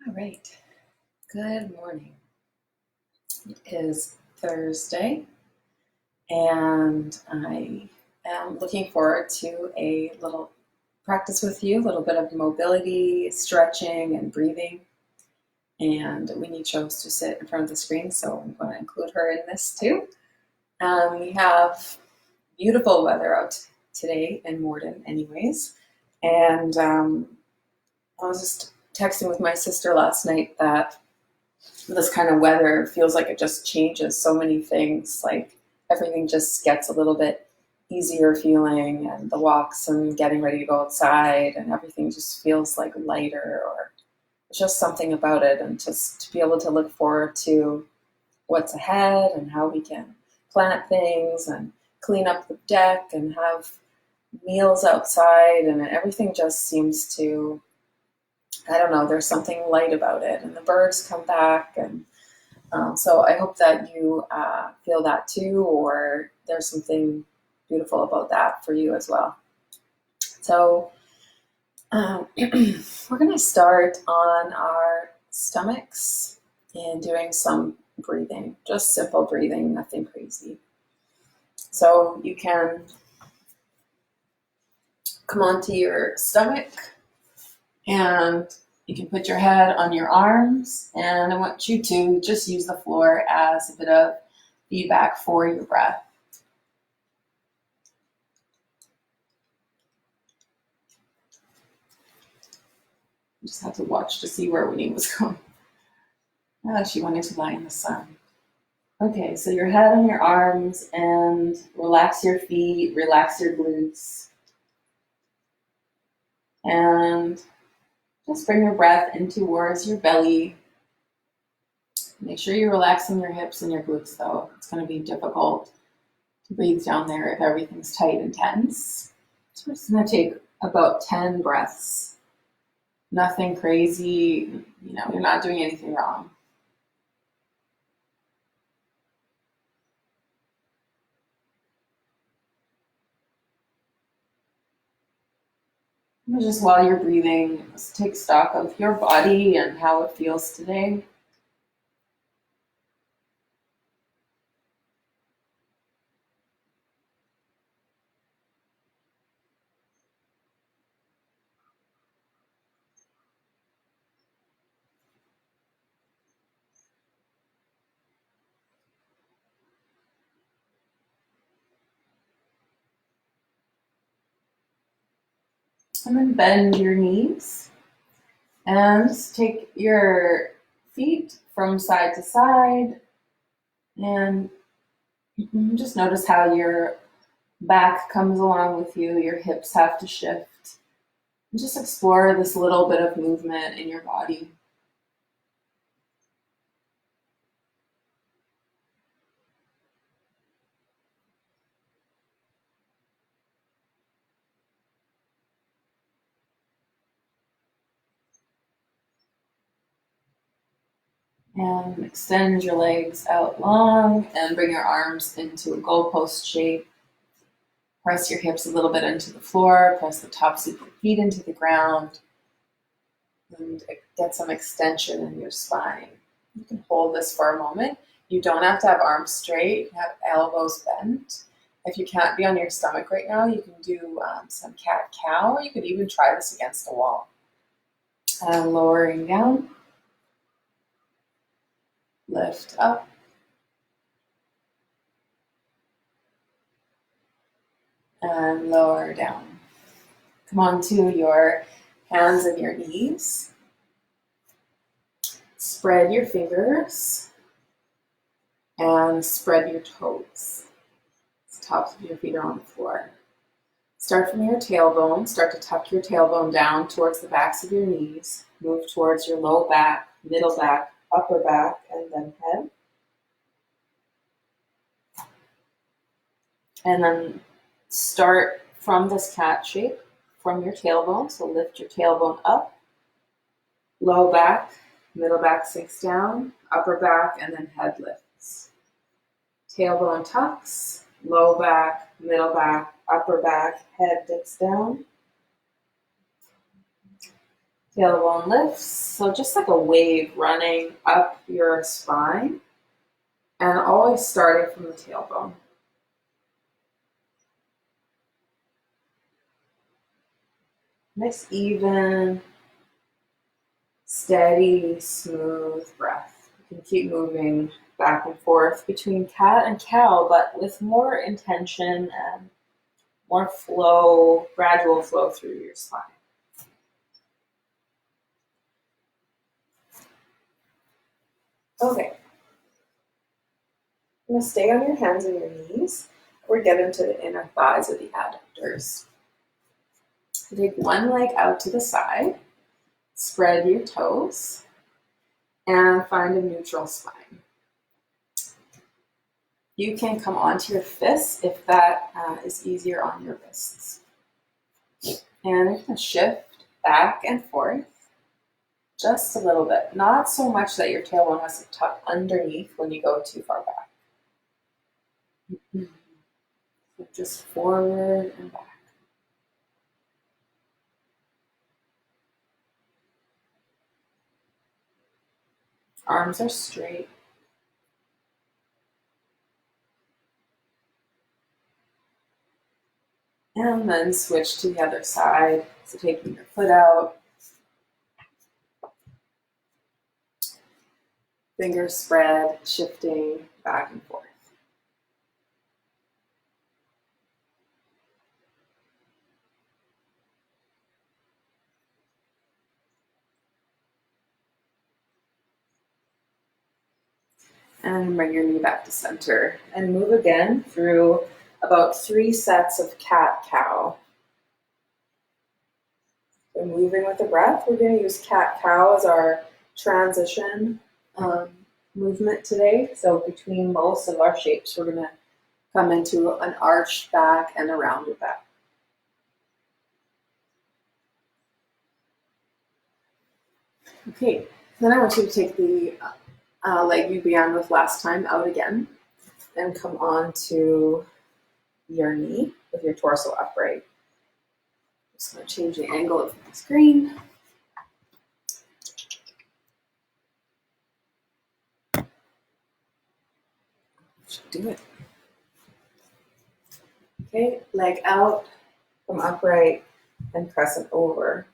All right. Good morning. It is Thursday, and I am looking forward to a little practice with you, a little bit of mobility, stretching, and breathing. And Winnie chose to sit in front of the screen, so I'm going to include her in this too. We have beautiful weather out today in Morden, anyways. And I was just texting with my sister last night that this kind of weather feels like it just changes so many things. Like everything just gets a little bit easier feeling, and the walks and getting ready to go outside, and everything just feels like lighter, or just something about it. And just to be able to look forward to what's ahead and how we can plant things and clean up the deck and have meals outside, and everything just seems to, I don't know, there's something light about it, and the birds come back. And so I hope that you feel that too, or there's something beautiful about that for you as well. So we're going to start on our stomachs and doing some breathing, just simple breathing, nothing crazy. So you can come onto your stomach, and you can put your head on your arms, and I want you to just use the floor as a bit of feedback for your breath. I just had to watch to see where Winnie was going. She wanted to lie in the sun. Okay, so your head on your arms, and relax your feet, relax your glutes. And just bring your breath in towards your belly. Make sure you're relaxing your hips and your glutes, though. It's going to be difficult to breathe down there if everything's tight and tense. So we're just going to take about 10 breaths. Nothing crazy, you're not doing anything wrong. And just while you're breathing, just take stock of your body and how it feels today. And then bend your knees. And just take your feet from side to side. And just notice how your back comes along with you. Your hips have to shift. And just explore this little bit of movement in your body. And extend your legs out long and bring your arms into a goalpost shape. Press your hips a little bit into the floor, press the tops of your feet into the ground, and get some extension in your spine. You can hold this for a moment. You don't have to have arms straight, you can have elbows bent. If you can't be on your stomach right now, you can do some cat-cow, or you could even try this against the wall. And lowering down, lift up, and lower down. Come onto your hands and your knees. Spread your fingers and spread your toes. tops of your feet are on the floor. Start from your tailbone. Start to tuck your tailbone down towards the backs of your knees. Move towards your low back, middle back, upper back, and then head. And then start from this cat shape from your tailbone. So lift your tailbone up, low back, middle back sinks down, upper back, and then head lifts. Tailbone tucks, low back, middle back, upper back, head dips down. Tailbone lifts, so just like a wave running up your spine, and always starting from the tailbone. Nice, even, steady, smooth breath. You can keep moving back and forth between cat and cow, but with more intention and more flow, gradual flow through your spine. Okay. I'm going to stay on your hands and your knees. We're getting to the inner thighs or the adductors. Take one leg out to the side, spread your toes, and find a neutral spine. You can come onto your fists if that is easier on your wrists. And you can shift back and forth just a little bit. Not so much that your tailbone has to tuck underneath when you go too far back. So just forward and back. Arms are straight. And then switch to the other side. So taking your foot out. Fingers spread, shifting back and forth. And bring your knee back to center. And move again through about 3 sets of cat-cow. So moving with the breath, we're going to use cat-cow as our transition movement today. So between most of our shapes, we're going to come into an arched back and a rounded back. Okay, then I want you to take the leg you began with last time out again and come on to your knee with your torso upright. Just going to change the angle of the screen. Should do it. Okay, leg out, come upright, and crescent over.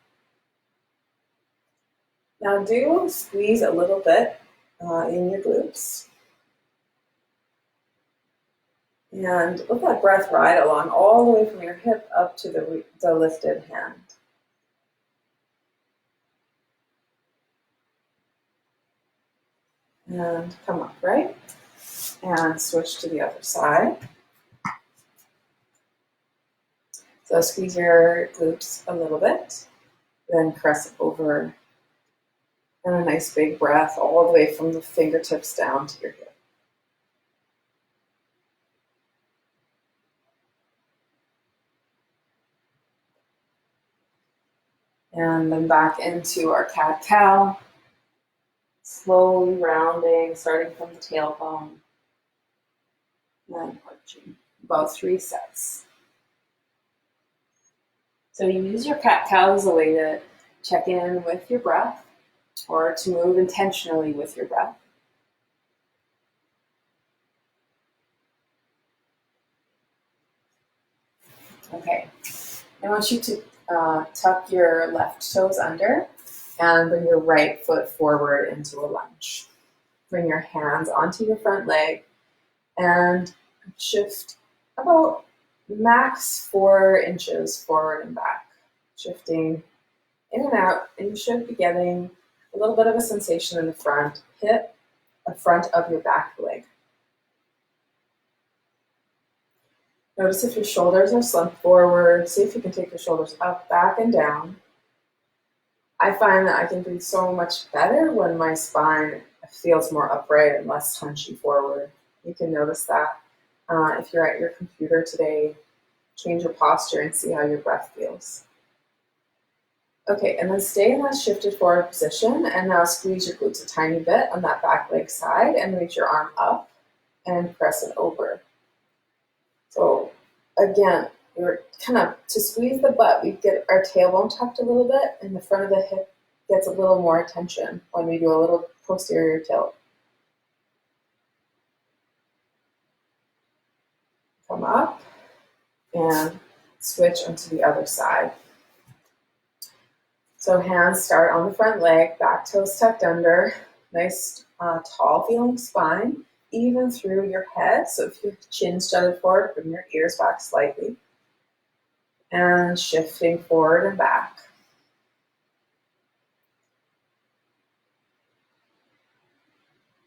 Now do squeeze a little bit in your glutes. And let that breath ride along all the way from your hip up to the lifted hand. And come upright and switch to the other side. So squeeze your glutes a little bit, then crescent over, and a nice big breath all the way from the fingertips down to your hip. And then back into our cat-cow, slowly rounding, starting from the tailbone, and arching, about 3 sets. So you use your cat-cow as a way to check in with your breath or to move intentionally with your breath. Okay, I want you to tuck your left toes under and bring your right foot forward into a lunge. Bring your hands onto your front leg and shift about max 4 inches forward and back. Shifting in and out, and you should be getting a little bit of a sensation in the front hip, the front of your back leg. Notice if your shoulders are slumped forward. See if you can take your shoulders up, back, and down. I find that I can breathe so much better when my spine feels more upright and less hunchy forward. You can notice that if you're at your computer today, change your posture and see how your breath feels. Okay, and then stay in that shifted forward position, and now squeeze your glutes a tiny bit on that back leg side and reach your arm up and press it over. So again, we're kind of, to squeeze the butt, we get our tailbone tucked a little bit and the front of the hip gets a little more attention when we do a little posterior tilt. Come up and switch onto the other side. So hands start on the front leg, back toes tucked under, nice tall feeling spine, even through your head. So if your chin's jutted forward, bring your ears back slightly. And shifting forward and back.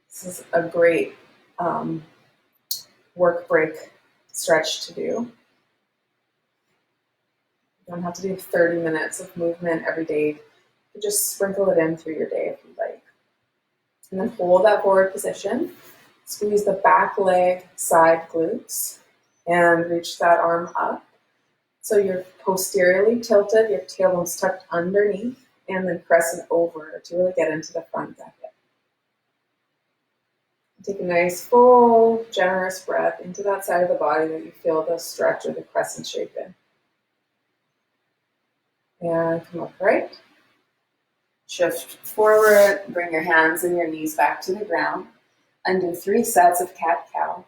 This is a great work break stretch to do. You don't have to do 30 minutes of movement every day. You just sprinkle it in through your day if you like. And then hold that forward position. Squeeze the back leg side glutes and reach that arm up. So you're posteriorly tilted, your tailbone's tucked underneath, and then press it over to really get into the front of the hip. Take a nice, full, generous breath into that side of the body that you feel the stretch or the crescent shape in. And come upright. Shift forward, bring your hands and your knees back to the ground, and do 3 sets of cat-cow.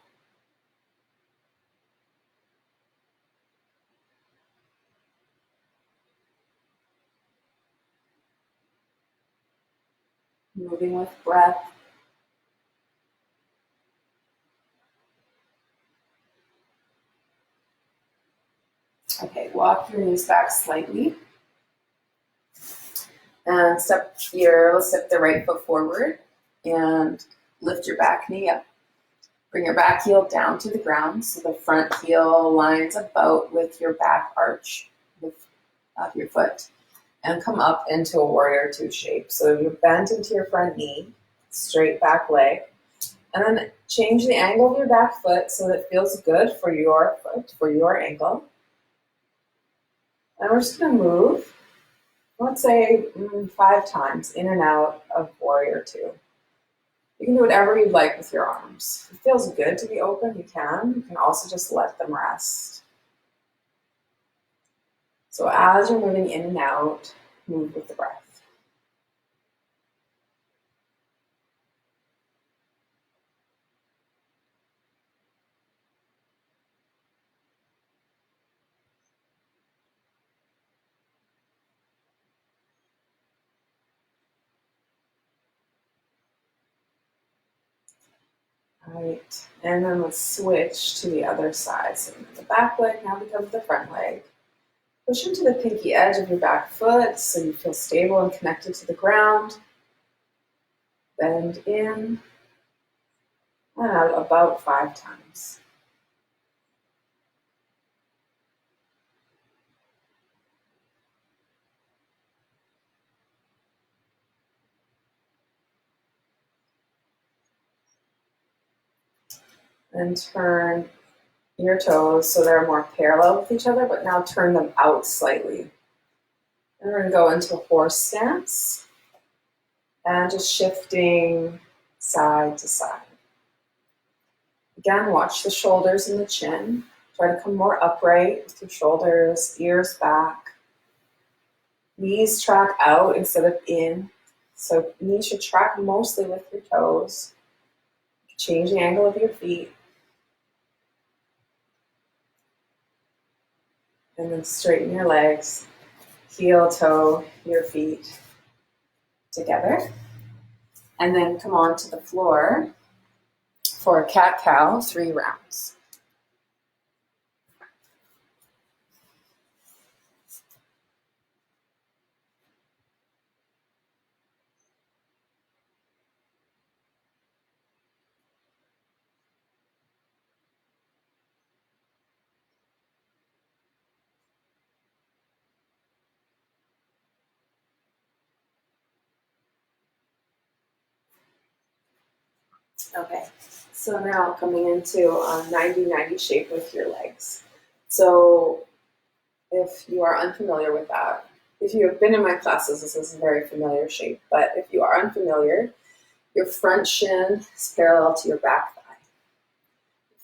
Moving with breath. Okay, walk your knees back slightly. And let's step the right foot forward and lift your back knee up. Bring your back heel down to the ground so the front heel lines about with your back arch of your foot. And come up into a warrior 2 shape. So you're bent into your front knee, straight back leg. And then change the angle of your back foot so that it feels good for your foot, for your ankle. And we're just going to move, let's say 5 times in and out of warrior 2. You can do whatever you'd like with your arms. If it feels good to be open, you can. You can also just let them rest. So as you're moving in and out, move with the breath. All right, and then let's switch to the other side. So the back leg now becomes the front leg. Push into the pinky edge of your back foot so you feel stable and connected to the ground. Bend in and out about 5 times. And turn your toes so they're more parallel with each other, but now turn them out slightly. And we're going to go into horse stance and just shifting side to side. Again, watch the shoulders and the chin. Try to come more upright with your shoulders, ears back. Knees track out instead of in. So knees should track mostly with your toes. Change the angle of your feet. And then straighten your legs. Heel, toe, your feet together. And then come onto the floor for a cat-cow, 3 rounds. Okay, so now coming into a 90-90 shape with your legs. So if you are unfamiliar with that, if you have been in my classes, this is a very familiar shape, but if you are unfamiliar, your front shin is parallel to your back thigh.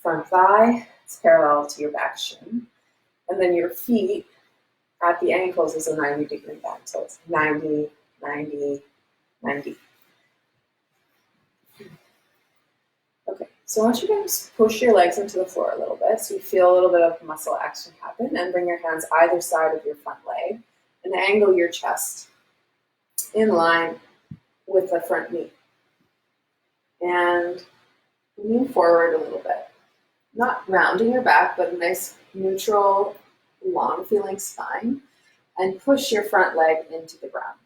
Front thigh is parallel to your back shin. And then your feet at the ankles is a 90-degree bend. So it's 90, 90, 90. Okay, so I want you to just push your legs into the floor a little bit so you feel a little bit of muscle action happen, and bring your hands either side of your front leg and angle your chest in line with the front knee. And lean forward a little bit. Not rounding your back, but a nice neutral, long feeling spine. And push your front leg into the ground.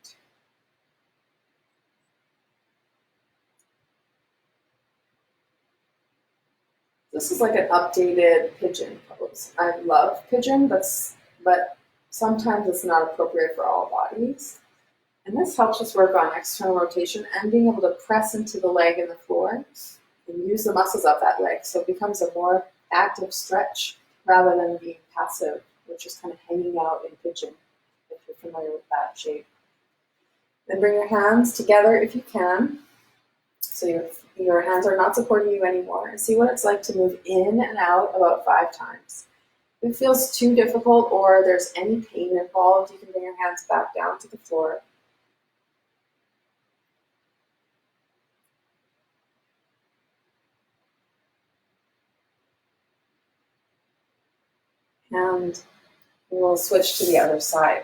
This is like an updated pigeon pose. I love pigeon, but sometimes it's not appropriate for all bodies. And this helps us work on external rotation and being able to press into the leg in the floor and use the muscles of that leg. So it becomes a more active stretch rather than being passive, which is kind of hanging out in pigeon, if you're familiar with that shape. Then bring your hands together if you can. So your hands are not supporting you anymore, and see what it's like to move in and out about 5 times. If it feels too difficult or there's any pain involved, you can bring your hands back down to the floor. And we'll switch to the other side.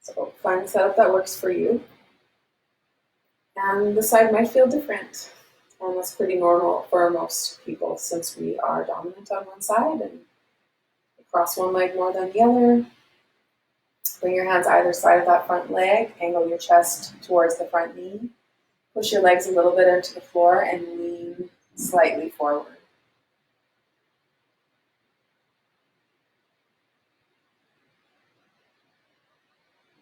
So find a setup that works for you. And the side might feel different. And that's pretty normal for most people since we are dominant on one side and cross one leg more than the other. Bring your hands either side of that front leg, angle your chest towards the front knee. Push your legs a little bit into the floor and lean slightly forward.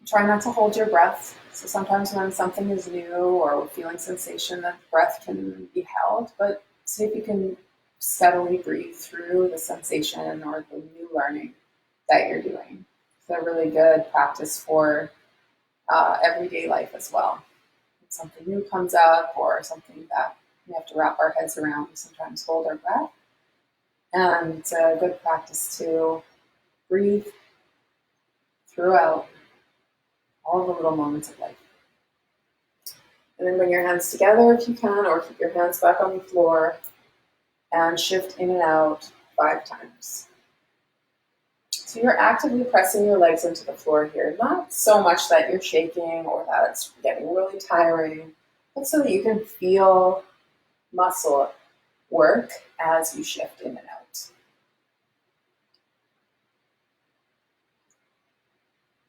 Try not to hold your breath. So sometimes when something is new or we're feeling sensation, that breath can be held, but see if you can steadily breathe through the sensation or the new learning that you're doing. It's a really good practice for everyday life as well. If something new comes up or something that we have to wrap our heads around, we sometimes hold our breath. And it's a good practice to breathe throughout all the little moments of life. And then bring your hands together if you can, or keep your hands back on the floor and shift in and out 5 times. So you're actively pressing your legs into the floor here, not so much that you're shaking or that it's getting really tiring, but so that you can feel muscle work as you shift in and out.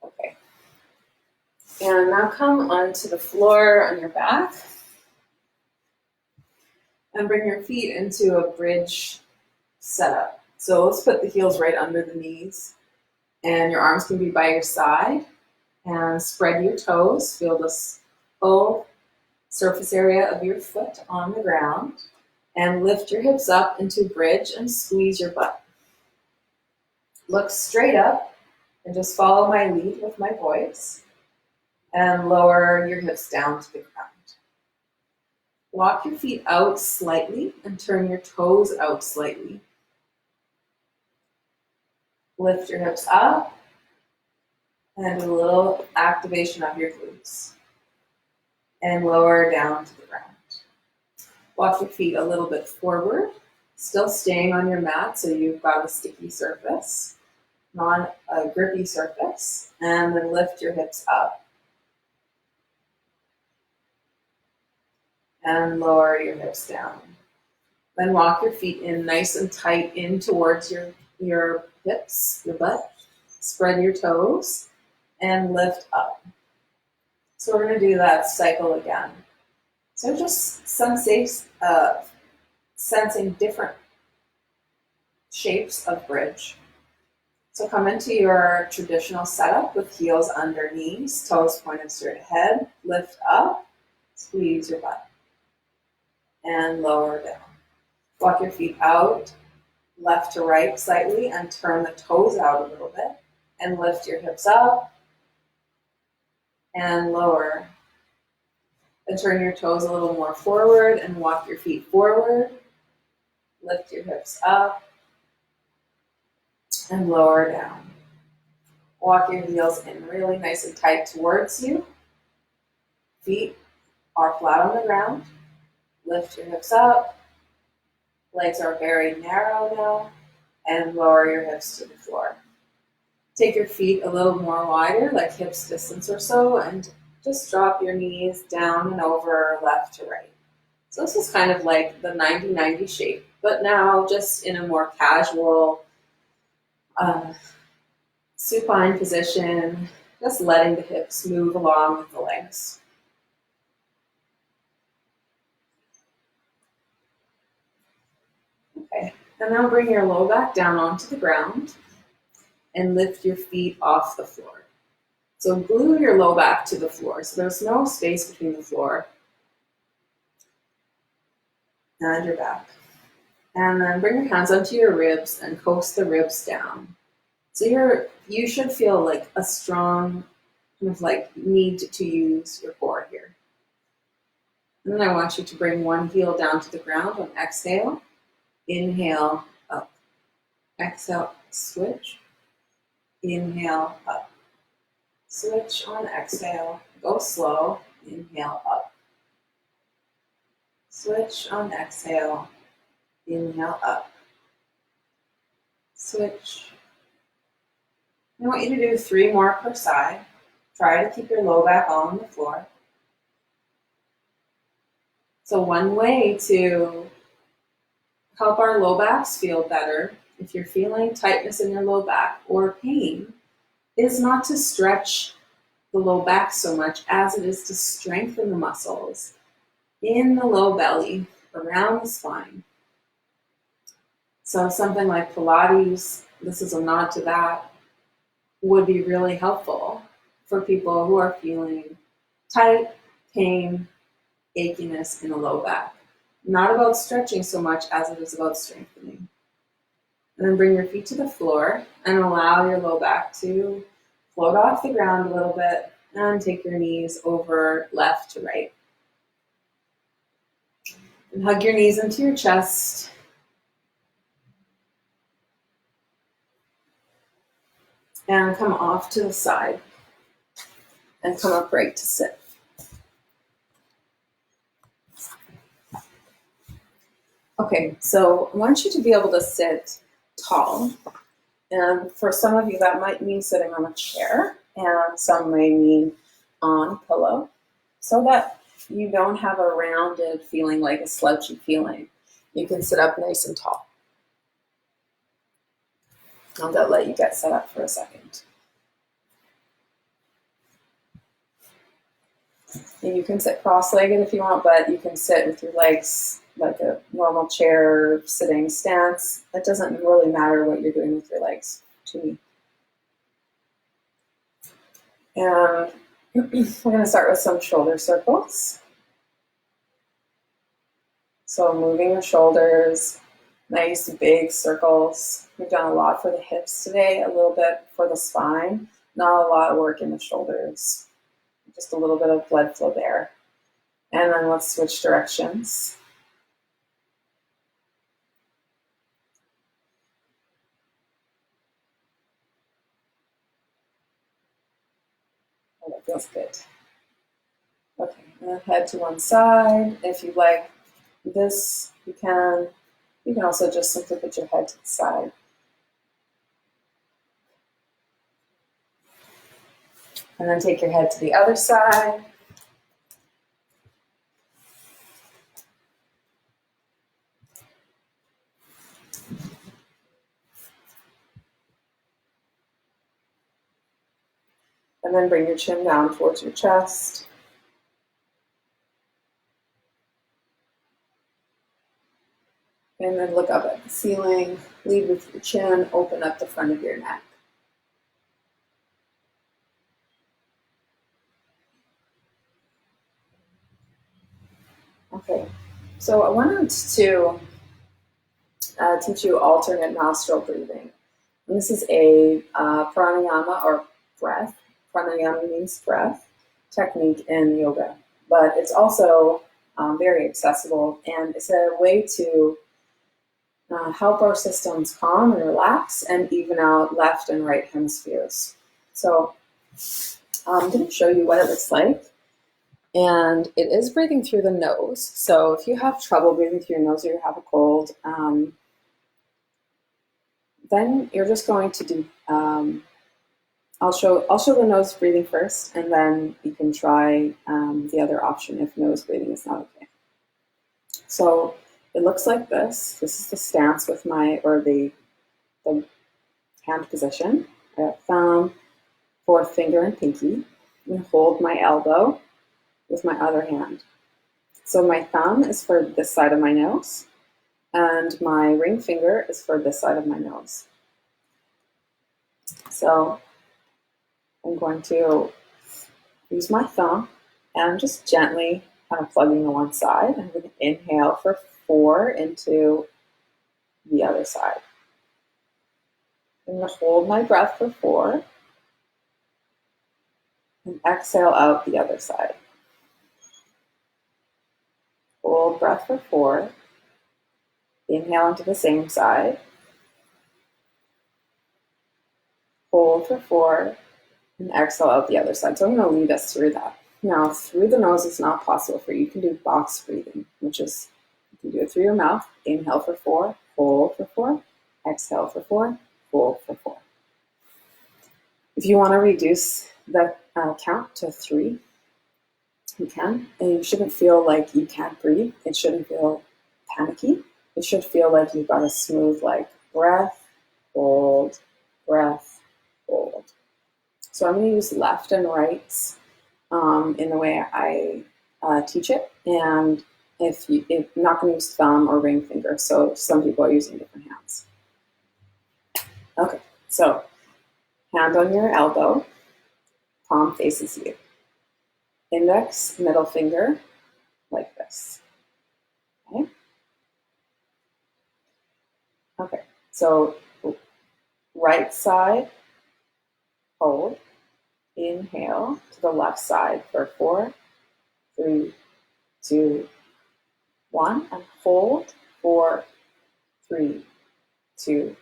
Okay. And now come onto the floor on your back and bring your feet into a bridge setup. So let's put the heels right under the knees, and your arms can be by your side, and spread your toes. Feel this full surface area of your foot on the ground, and lift your hips up into bridge and squeeze your butt. Look straight up and just follow my lead with my voice, and lower your hips down to the ground. Walk your feet out slightly and turn your toes out slightly. Lift your hips up and a little activation of your glutes. And lower down to the ground. Walk your feet a little bit forward, still staying on your mat so you've got a sticky surface, not a grippy surface. And then lift your hips up. And lower your hips down. Then walk your feet in nice and tight in towards your hips, your butt. Spread your toes and lift up. So we're going to do that cycle again. So just sensing different shapes of bridge. So come into your traditional setup with heels under knees, toes pointed straight ahead, lift up, squeeze your butt, and lower down. Walk your feet out, left to right slightly, and turn the toes out a little bit, and lift your hips up, and lower. And turn your toes a little more forward, and walk your feet forward, lift your hips up, and lower down. Walk your heels in really nice and tight towards you. Feet are flat on the ground. Lift your hips up. Legs are very narrow now. And lower your hips to the floor. Take your feet a little more wider, like hips distance or so, and just drop your knees down and over left to right. So this is kind of like the 90-90 shape, but now just in a more casual supine position, just letting the hips move along with the legs. Okay, and now bring your low back down onto the ground and lift your feet off the floor. So glue your low back to the floor, so there's no space between the floor and your back. And then bring your hands onto your ribs and coast the ribs down. So you should feel like a strong kind of like need to use your core here. And then I want you to bring one heel down to the ground on exhale. Inhale, up. Exhale, switch. Inhale, up. Switch on exhale. Go slow. Inhale, up. Switch on exhale. Inhale, up. Switch. I want you to do 3 more per side. Try to keep your low back all on the floor. So one way to help our low backs feel better, if you're feeling tightness in your low back or pain, is not to stretch the low back so much as it is to strengthen the muscles in the low belly, around the spine. So something like Pilates, this is a nod to that, would be really helpful for people who are feeling tight, pain, achiness in the low back. Not about stretching so much as it is about strengthening. And then bring your feet to the floor and allow your low back to float off the ground a little bit and take your knees over left to right. And hug your knees into your chest. And come off to the side. And come upright to sit. Okay, so I want you to be able to sit tall. And for some of you, that might mean sitting on a chair, and some may mean on a pillow, so that you don't have a rounded feeling, like a slouchy feeling. You can sit up nice and tall. I'll let you get set up for a second. And you can sit cross-legged if you want, but you can sit with your legs like a normal chair sitting stance. It doesn't really matter what you're doing with your legs to me. And we're going to start with some shoulder circles. So moving your shoulders, nice big circles. We've done a lot for the hips today, a little bit for the spine, not a lot of work in the shoulders. Just a little bit of blood flow there. And then let's switch directions. Oh, that feels good. Okay, and then head to one side. If you like this, you can. You can also just simply put your head to the side. And then take your head to the other side. And then bring your chin down towards your chest. And then look up at the ceiling, lead with your chin, open up the front of your neck. Okay, so I wanted to teach you alternate nostril breathing. And this is a pranayama or breath. Pranayama means breath technique in yoga, but it's also very accessible, and it's a way to help our systems calm and relax and even out left and right hemispheres. So I'm going to show you what it looks like. And it is breathing through the nose. So if you have trouble breathing through your nose or you have a cold, then you're just going to do, I'll show the nose breathing first, and then you can try the other option if nose breathing is not okay. So it looks like this. This is the stance with the hand position. I have thumb, fourth finger, and pinky. I'm going to hold my elbow with my other hand. So my thumb is for this side of my nose, and my ring finger is for this side of my nose. So I'm going to use my thumb and just gently kind of plugging to one side. I'm going to inhale for 4 into the other side. I'm going to hold my breath for 4 and exhale out the other side. Hold breath for 4. Inhale into the same side. Hold for 4 and exhale out the other side. So I'm going to lead us through that. Now, through the nose is not possible for you. You can do box breathing, which is you can do it through your mouth. Inhale for 4, hold for 4, exhale for 4, hold for 4. If you want to reduce the count to 3, you can. And you shouldn't feel like you can't breathe. It shouldn't feel panicky. It should feel like you've got a smooth, like breath, hold, breath, hold. So I'm going to use left and right in the way I teach it, and if I'm not going to use thumb or ring finger, so some people are using different hands. Okay, so hand on your elbow, palm faces you. Index, middle finger, like this. Okay, so right side, hold, inhale to the left side for 4, 3, 2, 1, and hold 4, 3, 2,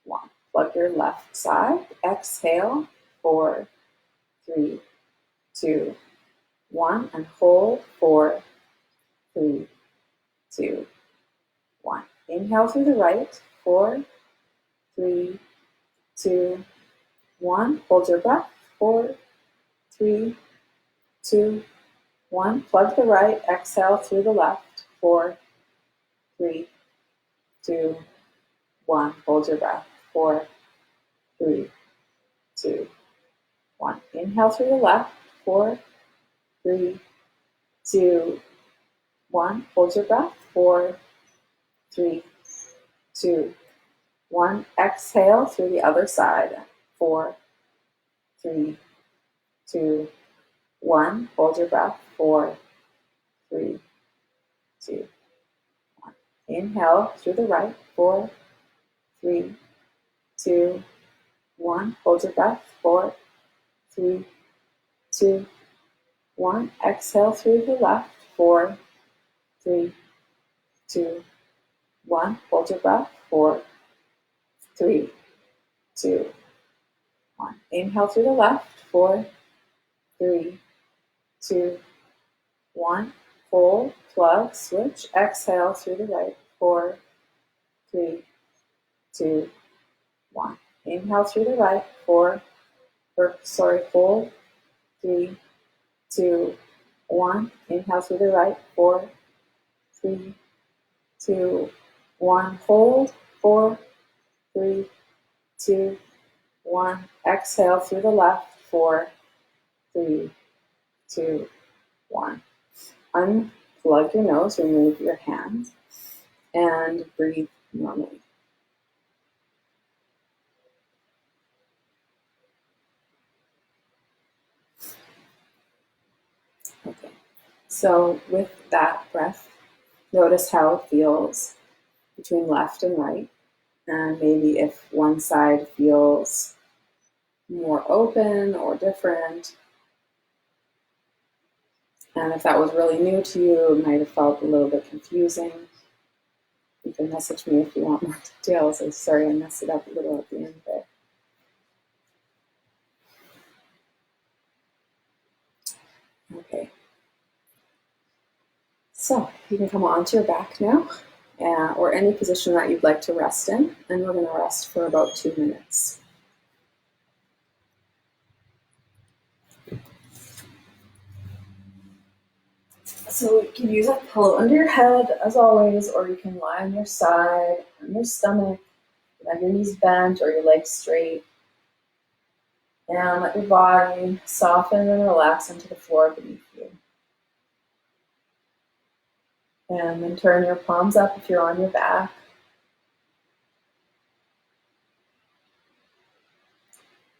1. Plug your left side. Exhale. 4, 3, 2, 1. And hold. 4, 3, 2, 1. Inhale through the right. 4, 3, 2, 1. Hold your breath. 4, 3, 2, 1. Plug the right. Exhale through the left. 4, 3, 2, 1. Hold your breath. 4, 3, 2, 1. Inhale through the left. 4, 3, 2, 1. Hold your breath. 4, 3, 2, 1. Exhale through the other side. 4, 3, 2, 1. Hold your breath. 4, 3, 2, 1. Inhale through the right. 4, 3, 2, 1. Hold your breath. 4, 3, 2, 1. Exhale through the left. 4, 3, 2, 1. Hold your breath. 4, 3, 2, 1. Inhale through the left. 4, 3, 2, 1. Hold, plug, switch. Exhale through the right. 4, 3, 2, 1. Inhale through the right. Hold. 3, 2, 1. Inhale through the right. 4, 3, 2, 1. Hold. 4, 3, 2, 1. Exhale through the left. 4, 3, 2, 1. Unplug your nose, remove your hands, and breathe normally. Okay. So with that breath, notice how it feels between left and right. And maybe if one side feels more open or different, and if that was really new to you, it might have felt a little bit confusing. You can message me if you want more details. I'm sorry I messed it up a little at the end there. Okay. So you can come onto your back now, or any position that you'd like to rest in, and we're going to rest for about 2 minutes. So you can use a pillow under your head as always, or you can lie on your side, on your stomach, have your knees bent or your legs straight, and let your body soften and relax into the floor beneath you. And then turn your palms up if you're on your back.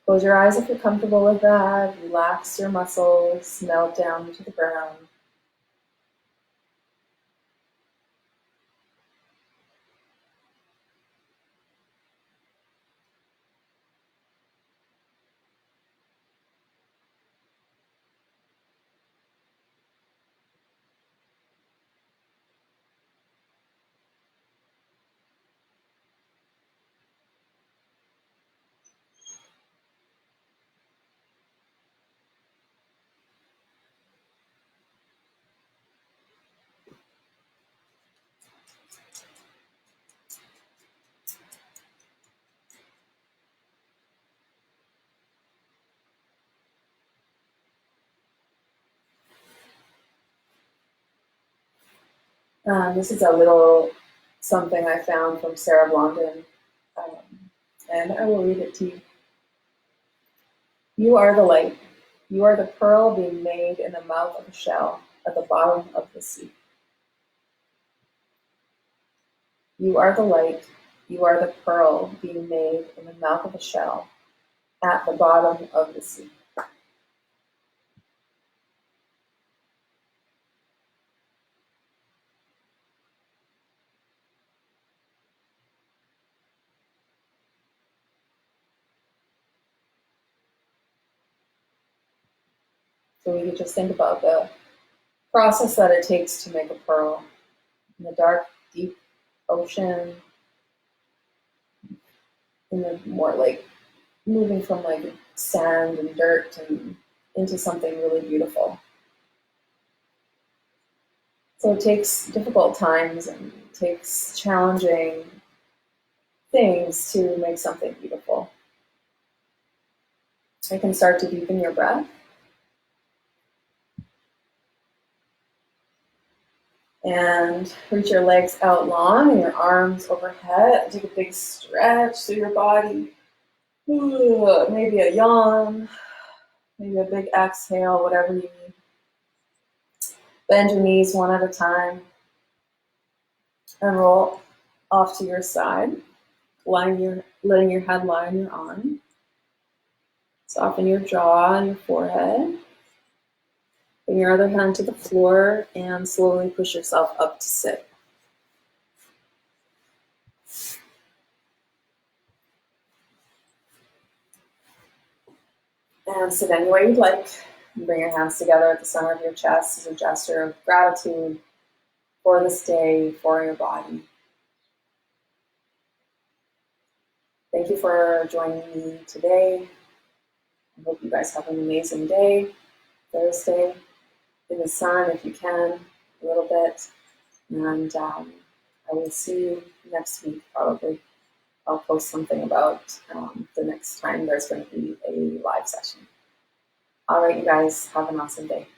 Close your eyes if you're comfortable with that. Relax your muscles, melt down to the ground. This is a little something I found from Sarah Blondin, and I will read it to you. You are the light. You are the pearl being made in the mouth of a shell at the bottom of the sea. You are the light. You are the pearl being made in the mouth of a shell at the bottom of the sea. So we could just think about the process that it takes to make a pearl in the dark, deep ocean, in the more like moving from like sand and dirt and into something really beautiful. So it takes difficult times and it takes challenging things to make something beautiful. You can start to deepen your breath. And reach your legs out long and your arms overhead. Take a big stretch through your body. Maybe a yawn, maybe a big exhale, whatever you need. Bend your knees one at a time and roll off to your side, letting your head lie on your arm. Soften your jaw and your forehead. Bring your other hand to the floor and slowly push yourself up to sit. And sit any way you'd like. Bring your hands together at the center of your chest as a gesture of gratitude for this day, for your body. Thank you for joining me today. I hope you guys have an amazing day, Thursday, in the sun if you can, a little bit. And I will see you next week, probably. I'll post something about the next time there's going to be a live session. All right, you guys, have an awesome day.